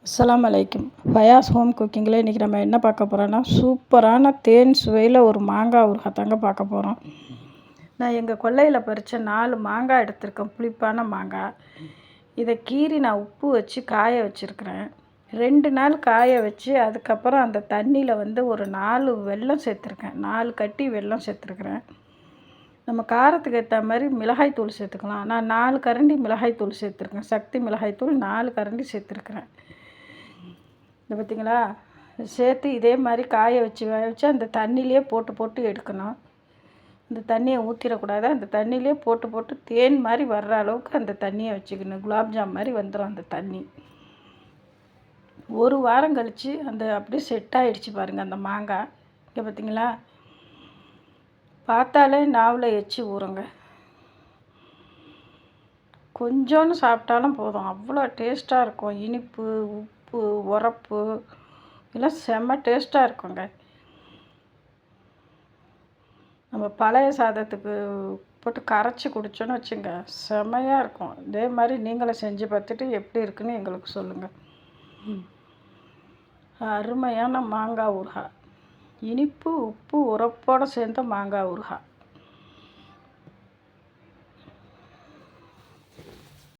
அஸ்ஸலாமு அலைக்கும். ஃபயாஸ் ஹோம் குக்கிங்கில் இன்றைக்கி நம்ம என்ன பார்க்க போகிறோன்னா, சூப்பரான தேன் சுவையில் ஒரு மாங்காய் ஊறுகாய் தாங்க பார்க்க போகிறோம். நான் எங்கள் கொல்லையில் பறித்த 4 மாங்காய் எடுத்திருக்கேன், புளிப்பான மாங்காய். இதை கீறி நான் உப்பு வச்சு காய வச்சுருக்கிறேன். 2 நாள் காய வச்சு அதுக்கப்புறம் அந்த தண்ணியில் வந்து ஒரு 4 வெல்லம் சேர்த்துருக்கேன். 4 கட்டி வெல்லம் சேர்த்துருக்குறேன். நம்ம காரத்துக்கு ஏற்ற மாதிரி மிளகாய் தூள் சேர்த்துக்கலாம். நான் 4 கரண்டி மிளகாய் தூள் சேர்த்துருக்கேன். சக்தி மிளகாய் தூள் 4 கரண்டி சேர்த்துருக்குறேன். இந்த பார்த்திங்களா, சேர்த்து இதே மாதிரி காய வச்சு வேக வச்சு அந்த தண்ணியிலே போட்டு போட்டு எடுக்கணும். இந்த தண்ணியை ஊற்றிடக்கூடாது. அந்த தண்ணியிலே போட்டு போட்டு தேன் மாதிரி வர்ற அளவுக்கு அந்த தண்ணியை வச்சுக்கணும். குலாப்ஜாம் மாதிரி வந்துடும் அந்த தண்ணி. ஒரு வாரம் கழித்து அந்த அப்படியே செட் ஆகிடுச்சு பாருங்கள் அந்த மாங்காய். இங்கே பார்த்திங்களா, பார்த்தாலே நாவில் எச்சி ஊறுங்க. கொஞ்சோன்னு சாப்பிட்டாலும் போதும், அவ்வளோ டேஸ்ட்டாக இருக்கும். இனிப்பு, உப்பு, உரப்பு எல்லாம் செம்ம டேஸ்ட்டாக இருக்குங்க. நம்ம பழைய சாதத்துக்கு போட்டு கரைச்சி குடித்தோன்னு வச்சுங்க, செம்மையாக இருக்கும். இதே மாதிரி நீங்களும் செஞ்சு பார்த்துட்டு எப்படி இருக்குன்னு எங்களுக்கு சொல்லுங்கள். அருமையான மாங்காய் ஊறுகாய், இனிப்பு, உப்பு, உரப்போடு சேர்ந்த மாங்காய் ஊறுகாய்.